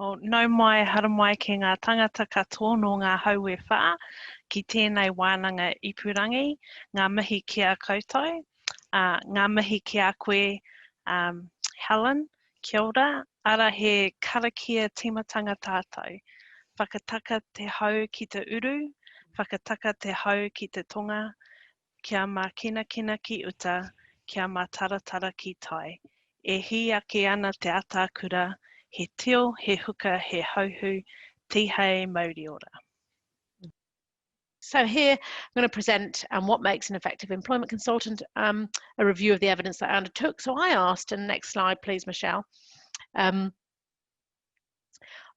O nau mai hara mai ki ngā tangata katoa no ngā haue wha, ki tēnei wānanga ipurangi, ngā mihi ki a koutou, ngā mihi ki a koe, Helen, kia ora, ara he karakia timatanga tātou. Whakataka te hau ki te uru, whakataka te hau ki te tonga, kia mā kina ki uta, kia mā taratara ki tai. E hi ake ana te atākura, he tio, he huka, he hauhu, tihei mauri ora. So here I'm going to present what makes an effective employment consultant, a review of the evidence that I undertook. So I asked, and next slide please, Michelle.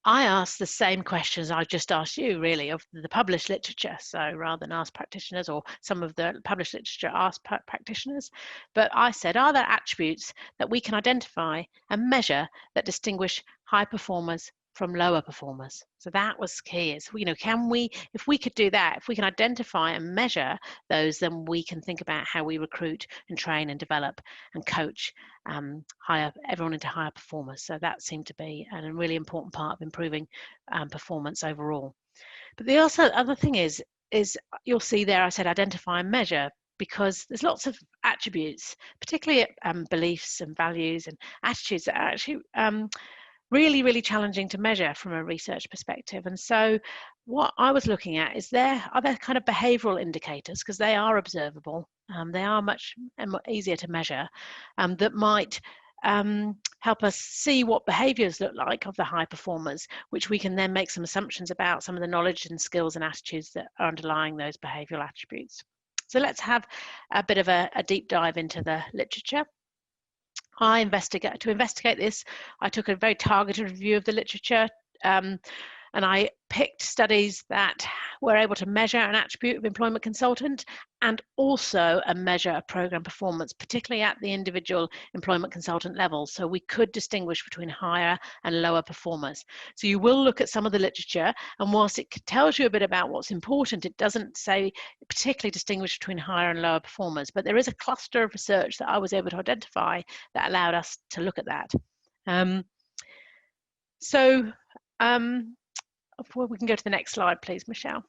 I asked the same questions I just asked you, really, of the published literature. So rather than ask practitioners, or some of the published literature asked practitioners, but I said, are there attributes that we can identify and measure that distinguish high performers from lower performers? So that was key. Is, can we, if we could do that, if we can identify and measure those, then we can think about how we recruit and train and develop and coach everyone into higher performers. So that seemed to be a really important part of improving performance overall. But the other thing is you'll see there I said identify and measure, because there's lots of attributes, particularly beliefs and values and attitudes that are actually really, really challenging to measure from a research perspective. And so what I was looking at is are there kind of behavioural indicators, because they are observable, they are much easier to measure, that might help us see what behaviours look like of the high performers, which we can then make some assumptions about some of the knowledge and skills and attitudes that are underlying those behavioural attributes. So let's have a bit of a deep dive into the literature. To investigate this, I took a very targeted review of the literature, and I picked studies that were able to measure an attribute of employment consultant and also a measure of program performance, particularly at the individual employment consultant level. So we could distinguish between higher and lower performers. So you will look at some of the literature, and whilst it tells you a bit about what's important, it doesn't say particularly distinguish between higher and lower performers. But there is a cluster of research that I was able to identify that allowed us to look at that. We can go to the next slide, please, Michelle.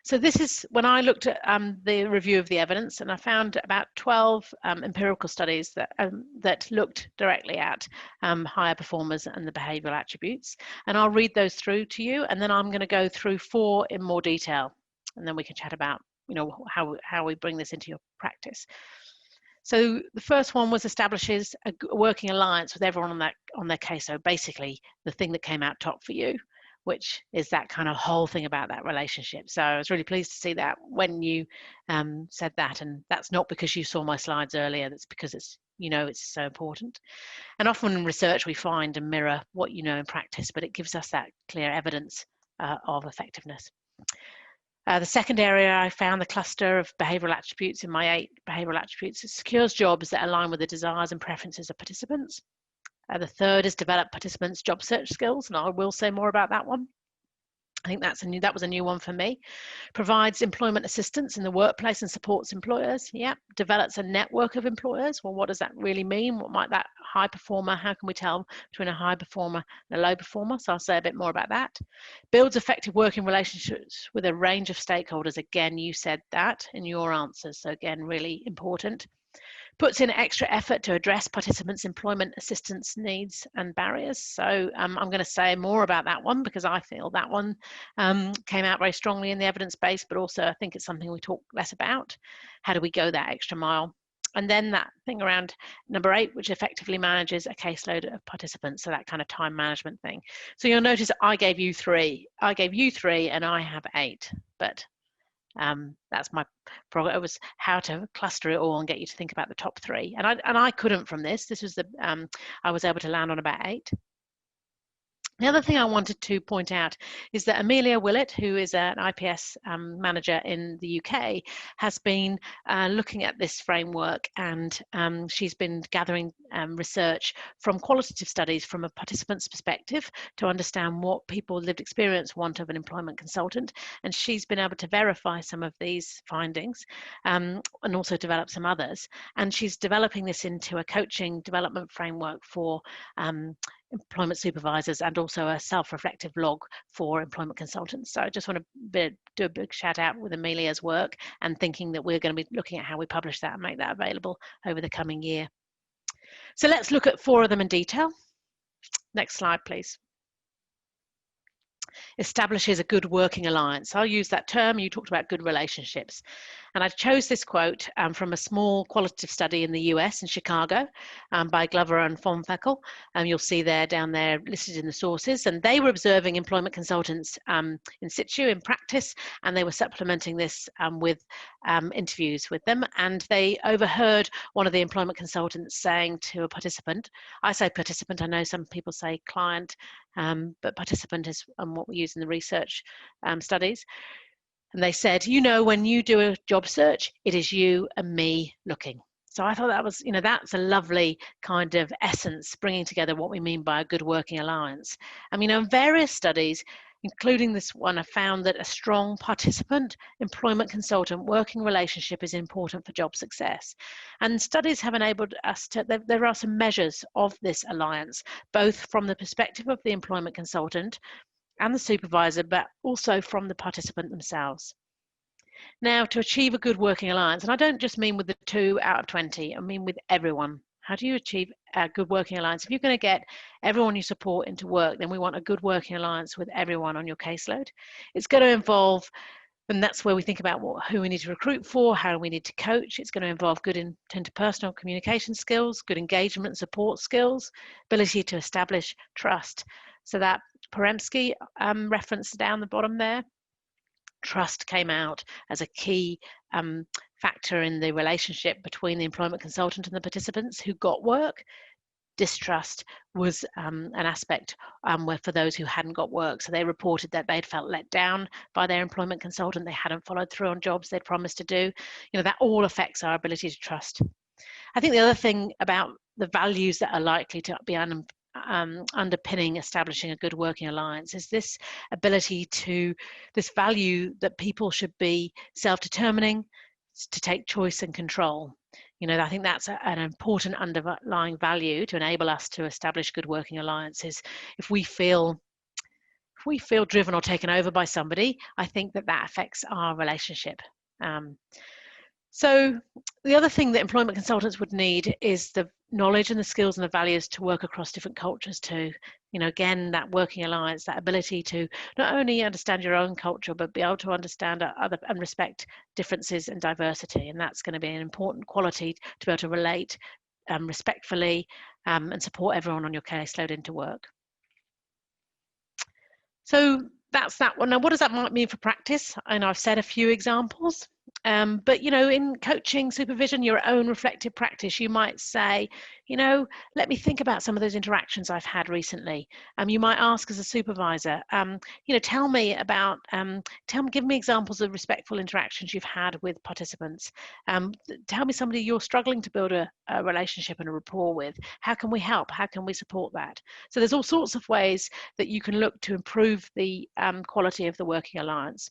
So this is when I looked at the review of the evidence, and I found about 12 empirical studies that looked directly at higher performers and the behavioural attributes. And I'll read those through to you, and then I'm going to go through 4 in more detail, and then we can chat about how we bring this into your practice. So the first one was establishes a working alliance with everyone on their case. So basically the thing that came out top for you, which is that kind of whole thing about that relationship. So I was really pleased to see that when you said that, and that's not because you saw my slides earlier, that's because it's so important. And often in research we find and mirror what you know in practice, but it gives us that clear evidence of effectiveness. The second area, I found the cluster of behavioural attributes in my 8 behavioural attributes. It secures jobs that align with the desires and preferences of participants. The third is develop participants' job search skills, and I will say more about that one. I think that was a new one for me. Provides employment assistance in the workplace and supports employers. Yeah. Develops a network of employers. Well, what does that really mean? What might that high performer, how can we tell between a high performer and a low performer? So I'll say a bit more about that. Builds effective working relationships with a range of stakeholders. Again, you said that in your answers. So again, really important. Puts in extra effort to address participants' employment assistance needs and barriers. So I'm going to say more about that one, because I feel that one came out very strongly in the evidence base, but also I think it's something we talk less about. How do we go that extra mile? And then that thing around number 8, which effectively manages a caseload of participants. So that kind of time management thing. So you'll notice I gave you 3. I gave you 3 and I have 8, but that's my progress. It was how to cluster it all and get you to think about the top 3. And I couldn't from this. This was I was able to land on about 8. The other thing I wanted to point out is that Amelia Willett, who is an IPS manager in the UK, has been looking at this framework, and she's been gathering research from qualitative studies from a participant's perspective to understand what people with lived experience want of an employment consultant. And she's been able to verify some of these findings and also develop some others. And she's developing this into a coaching development framework for employment supervisors, and also a self-reflective log for employment consultants. So I just want to do a big shout out with Amelia's work and thinking that we're going to be looking at how we publish that and make that available over the coming year. So let's look at 4 of them in detail. Next slide, please. Establishes a good working alliance. I'll use that term. You talked about good relationships. And I chose this quote from a small qualitative study in the US in Chicago by Glover and Fonfeckel. You'll see there down there listed in the sources. And they were observing employment consultants in situ, in practice, and they were supplementing this with interviews with them. And they overheard one of the employment consultants saying to a participant, I say participant, I know some people say client, but participant is what we use in the research studies. And they said, you know, when you do a job search, it is you and me looking. So I thought that was, that's a lovely kind of essence, bringing together what we mean by a good working alliance. And, in various studies, including this one, I found that a strong participant employment consultant working relationship is important for job success. And studies have enabled us to, there are some measures of this alliance, both from the perspective of the employment consultant and the supervisor, but also from the participant themselves. Now, to achieve a good working alliance, and I don't just mean with the 2 out of 20, I mean with everyone. How do you achieve a good working alliance? If you're going to get everyone you support into work, then we want a good working alliance with everyone on your caseload. It's going to involve, and that's where we think about who we need to recruit for, how we need to coach. It's going to involve good interpersonal communication skills, good engagement and support skills, ability to establish trust. So that Poremski reference down the bottom there, trust came out as a key factor in the relationship between the employment consultant and the participants who got work. Distrust was an aspect where for those who hadn't got work. So they reported that they'd felt let down by their employment consultant. They hadn't followed through on jobs they'd promised to do. That all affects our ability to trust. I think the other thing about the values that are likely to be underpinning establishing a good working alliance is this ability this value that people should be self-determining, to take choice and control. I think that's an important underlying value to enable us to establish good working alliances. If we feel driven or taken over by somebody, I think that affects our relationship. So the other thing that employment consultants would need is the knowledge and the skills and the values to work across different cultures too. Again, that working alliance, that ability to not only understand your own culture, but be able to understand other and respect differences and diversity. And that's going to be an important quality to be able to relate respectfully and support everyone on your caseload into work. So that's that one. Now, what does that mean for practice? I know I've said a few examples. But in coaching, supervision, your own reflective practice, you might say, let me think about some of those interactions I've had recently. You might ask as a supervisor, tell me about, give me examples of respectful interactions you've had with participants. Tell me somebody you're struggling to build a relationship and a rapport with. How can we help? How can we support that? So there's all sorts of ways that you can look to improve the quality of the working alliance.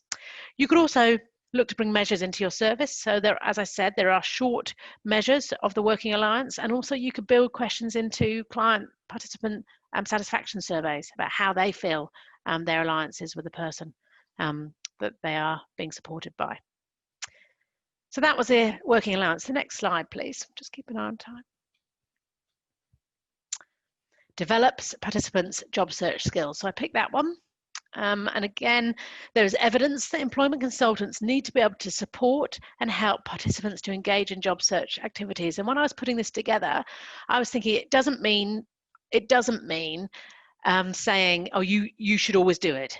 You could also look to bring measures into your service. So there, as I said, there are short measures of the working alliance, and also you could build questions into client participant satisfaction surveys about how they feel their alliances with the person that they are being supported by. So that was a working alliance. The next slide, please. Just keep an eye on time. Develops participants' job search skills. So I picked that one. And again, there is evidence that employment consultants need to be able to support and help participants to engage in job search activities. And when I was putting this together, I was thinking it doesn't mean saying, oh, you should always do it.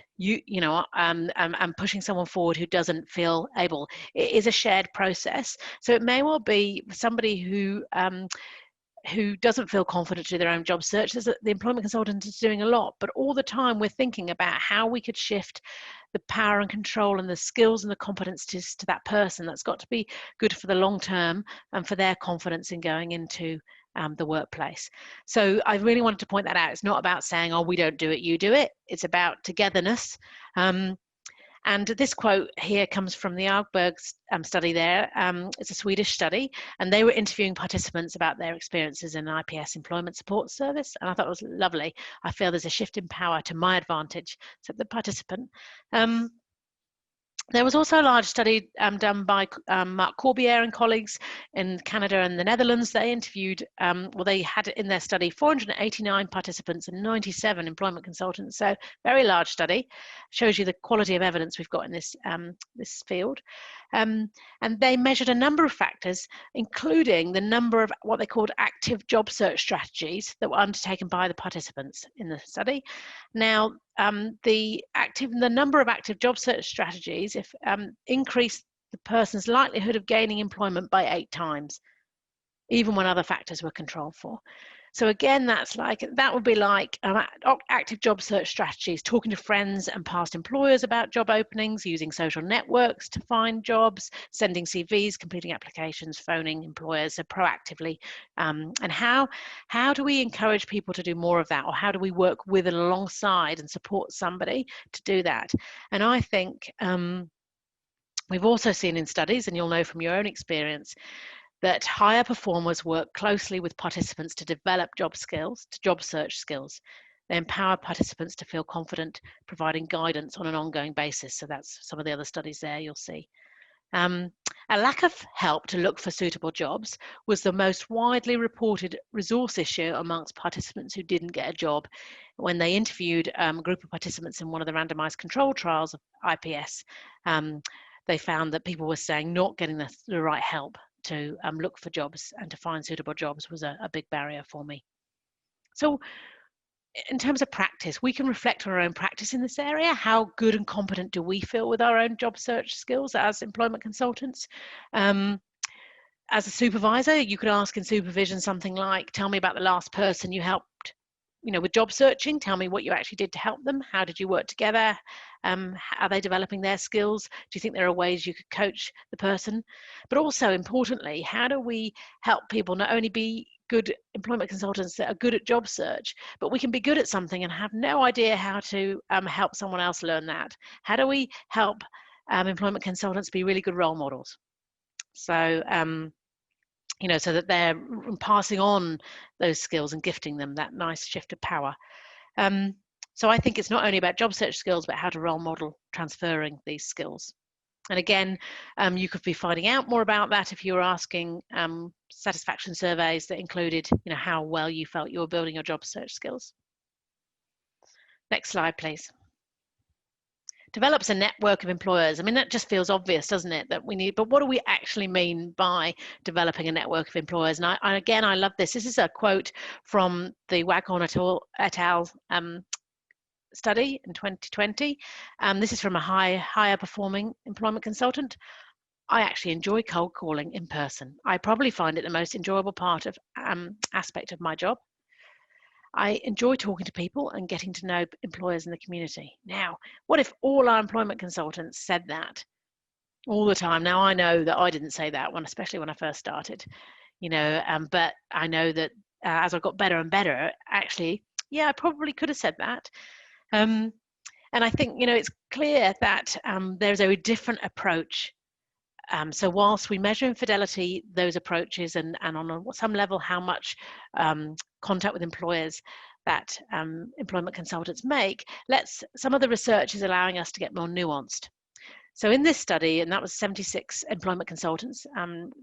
I'm pushing someone forward who doesn't feel able. It is a shared process. So it may well be somebody who doesn't feel confident to do their own job search. The employment consultant is doing a lot, but all the time we're thinking about how we could shift the power and control and the skills and the competencies to that person. That's got to be good for the long term and for their confidence in going into the workplace. So I really wanted to point that out. It's not about saying, oh, we don't do it, you do it. It's about togetherness. And this quote here comes from the Agberg study there. It's a Swedish study, and they were interviewing participants about their experiences in an IPS employment support service. And I thought it was lovely. I feel there's a shift in power to my advantage, said the participant. There was also a large study done by Mark Corbière and colleagues in Canada and the Netherlands. They interviewed, they had in their study 489 participants and 97 employment consultants. So very large study, shows you the quality of evidence we've got in this, this field. And they measured a number of factors, including the number of what they called active job search strategies that were undertaken by the participants in the study. Now, the number of active job search strategies increased the person's likelihood of gaining employment by 8 times, even when other factors were controlled for. So again, that would be like active job search strategies, talking to friends and past employers about job openings, using social networks to find jobs, sending CVs, completing applications, phoning employers, so proactively. And how do we encourage people to do more of that, or how do we work with and alongside and support somebody to do that? And I think we've also seen in studies, and you'll know from your own experience, that higher performers work closely with participants to develop job search skills. They empower participants to feel confident, providing guidance on an ongoing basis. So that's some of the other studies there you'll see. A lack of help to look for suitable jobs was the most widely reported resource issue amongst participants who didn't get a job. When they interviewed a group of participants in one of the randomized control trials of IPS, they found that people were saying not getting the right help to look for jobs and to find suitable jobs was a big barrier for me. So in terms of practice, we can reflect on our own practice in this area. How good and competent do we feel with our own job search skills as employment consultants? As a supervisor, you could ask in supervision something like, tell me about the last person you helped, with job searching. Tell me what you actually did to help them. How did you work together? Are they developing their skills? Do you think there are ways you could coach the person? But also importantly, how do we help people not only be good employment consultants that are good at job search, but we can be good at something and have no idea how to help someone else learn that? How do we help employment consultants be really good role models? So, so that they're passing on those skills and gifting them that nice shift of power. So I think it's not only about job search skills, but how to role model transferring these skills. And again, you could be finding out more about that if you were asking satisfaction surveys that included, how well you felt you were building your job search skills. Next slide, please. Develops a network of employers. I mean, that just feels obvious, doesn't it, that we need, but what do we actually mean by developing a network of employers? And I love this. This is a quote from the Waghorn et al. Study in 2020. This is from a higher performing employment consultant. I actually enjoy cold calling in person. I probably find it the most enjoyable part of aspect of my job. I enjoy talking to people and getting to know employers in the community. Now, what if all our employment consultants said that all the time? Now, I know that I didn't say that one, especially when I first started, but I know that as I got better and better, actually, yeah, I probably could have said that. And I think, it's clear that there's a different approach. So whilst we measure in fidelity those approaches and on some level how much contact with employers that employment consultants make, some of the research is allowing us to get more nuanced. So in this study, and that was 76 employment consultants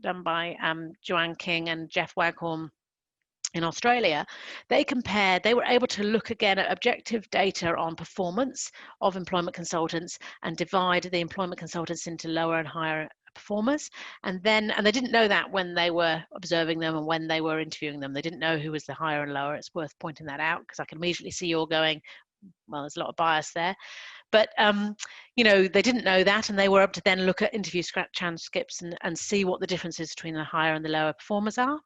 done by Joanne King and Jeff Waghorn in Australia, they were able to look again at objective data on performance of employment consultants and divide the employment consultants into lower and higher performers. And they didn't know that when they were observing them and when they were interviewing them. They didn't know who was the higher and lower. It's worth pointing that out because I can immediately see you're going, well, there's a lot of bias there. But, they didn't know that, and they were able to then look at interview transcripts and see what the differences between the higher and the lower performers are.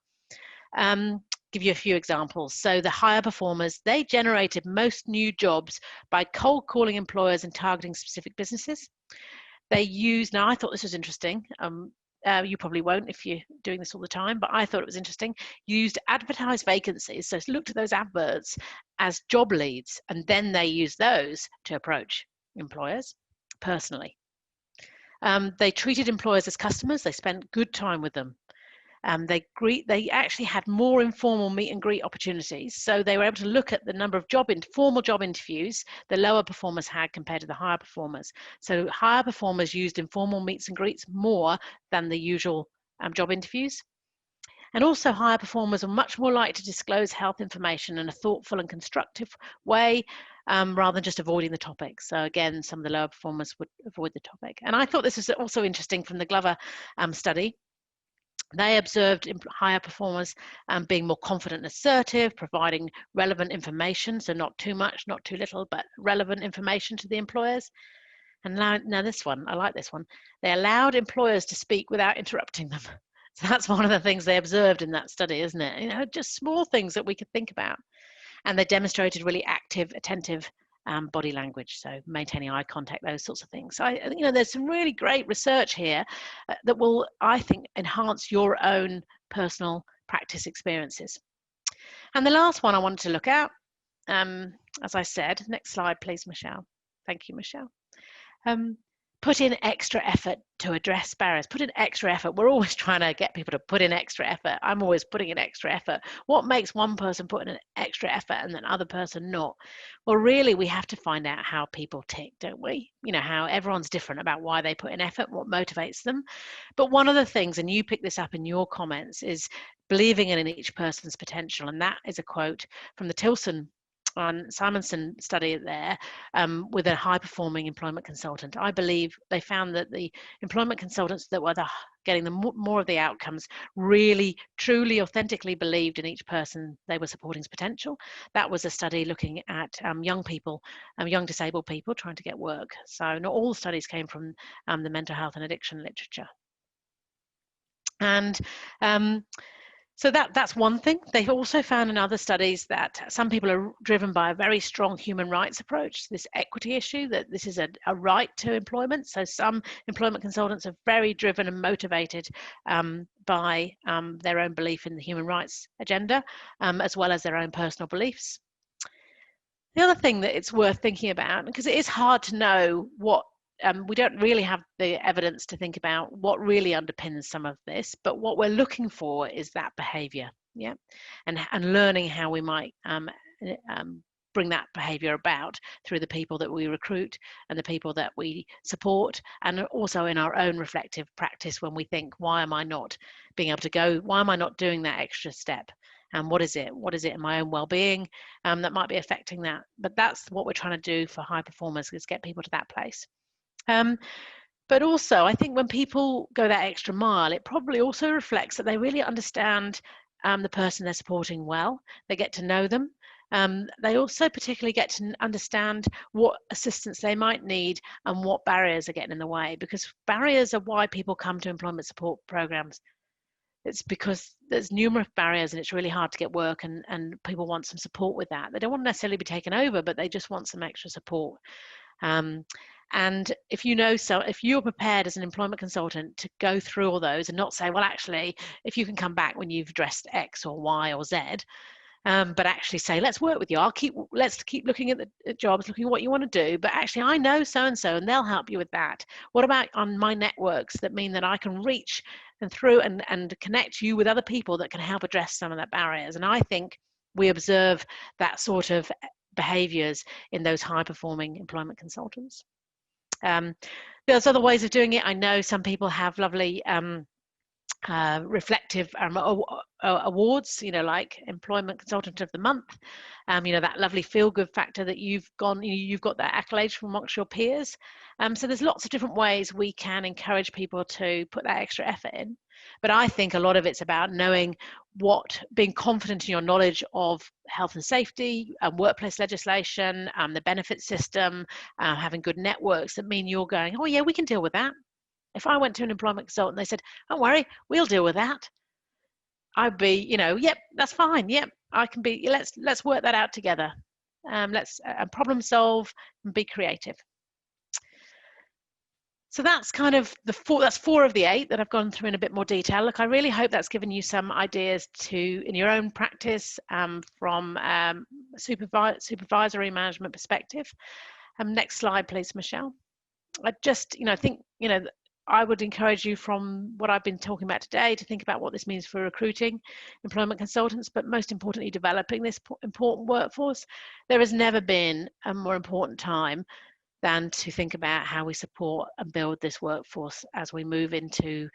Give you a few examples. So the higher performers, they generated most new jobs by cold calling employers and targeting specific businesses. They used, now I thought this was interesting, you probably won't if you're doing this all the time, but I thought it was interesting, used advertised vacancies, so looked at those adverts as job leads, and then they used those to approach employers. personally. They treated employers as customers. They spent good time with them. They actually had more informal meet and greet opportunities. So they were able to look at the number of formal job interviews the lower performers had compared to the higher performers. So higher performers used informal meets and greets more than the usual job interviews. And also higher performers are much more likely to disclose health information in a thoughtful and constructive way, rather than just avoiding the topic. So again, some of the lower performers would avoid the topic. And I thought this was also interesting from the Glover study. They observed higher performers being more confident and assertive, providing relevant information, so not too much, not too little, but relevant information to the employers. And now this one, I like this one. They allowed employers to speak without interrupting them. So that's one of the things they observed in that study, isn't it? You know, just small things that we could think about. And they demonstrated really active, attentive body language, so maintaining eye contact, those sorts of things. So you know, there's some really great research here that will, I think, enhance your own personal practice experiences. And the last one I wanted to look at, as I said, next slide, please, Michelle. Thank you, Michelle. Put in extra effort to address barriers. Put in extra effort. We're always trying to get people to put in extra effort. I'm always putting in extra effort. What makes one person put in an extra effort and then other person not? Well, really, we have to find out how people tick, don't we? You know, how everyone's different about why they put in effort, what motivates them. But one of the things, and you pick this up in your comments, is believing in each person's potential. And that is a quote from the Tilson Simonson study there with a high-performing employment consultant. I believe they found that the employment consultants that were getting more of the outcomes really, truly, authentically believed in each person they were supporting's potential. That was a study looking at young people, young disabled people trying to get work. So not all studies came from the mental health and addiction literature. And so that's one thing. They've also found in other studies that some people are driven by a very strong human rights approach, this equity issue, that this is a right to employment. So some employment consultants are very driven and motivated by their own belief in the human rights agenda, as well as their own personal beliefs. The other thing that it's worth thinking about, because it is hard to know what we don't really have the evidence to think about what really underpins some of this, but what we're looking for is that behaviour, yeah, and learning how we might bring that behaviour about through the people that we recruit and the people that we support, and also in our own reflective practice when we think, why am I not being able to go? Why am I not doing that extra step? And what is it? What is it in my own well-being that might be affecting that? But that's what we're trying to do for high performers, is get people to that place. But also, I think when people go that extra mile, it probably also reflects that they really understand the person they're supporting well. They get to know them. They also particularly get to understand what assistance they might need and what barriers are getting in the way, because barriers are why people come to employment support programs. It's because there's numerous barriers and it's really hard to get work, and people want some support with that. They don't want to necessarily be taken over, but they just want some extra support. And if you know, so if you're prepared as an employment consultant to go through all those and not say, well, actually, if you can come back when you've addressed X or Y or Z, but actually say, let's work with you. Let's keep looking at the jobs, looking at what you want to do. But actually, I know so-and-so, and they'll help you with that. What about on my networks that mean that I can reach and through and connect you with other people that can help address some of that barriers? And I think we observe that sort of behaviours in those high-performing employment consultants. There's other ways of doing it. I know some people have lovely reflective awards, you know, like Employment Consultant of the Month, you know, that lovely feel-good factor that you've got that accolade from amongst your peers. So there's lots of different ways we can encourage people to put that extra effort in. But I think a lot of it's about knowing being confident in your knowledge of health and safety, workplace legislation, the benefit system, having good networks that mean you're going, oh yeah, we can deal with that. If I went to an employment consultant and they said, don't worry, we'll deal with that, I'd be, you know, yep, that's fine. Yep, I can be, let's work that out together. Let's problem solve and be creative. So that's kind of that's 4 of the 8 that I've gone through in a bit more detail. Look, I really hope that's given you some ideas in your own practice from supervisory management perspective. Next slide, please, Michelle. I just, think, I would encourage you, from what I've been talking about today, to think about what this means for recruiting employment consultants, but most importantly, developing this important workforce. There has never been a more important time than to think about how we support and build this workforce as we move into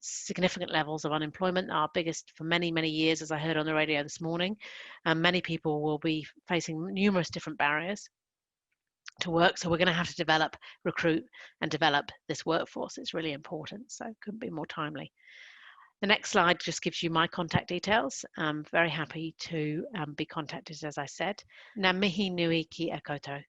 significant levels of unemployment, our biggest for many, many years, as I heard on the radio this morning. Many people will be facing numerous different barriers to work, so we're going to have to recruit and develop this workforce. It's really important, so it couldn't be more timely. The next slide just gives you my contact details. I'm very happy to be contacted, as I said. Ngā mihi nui ki a koutou.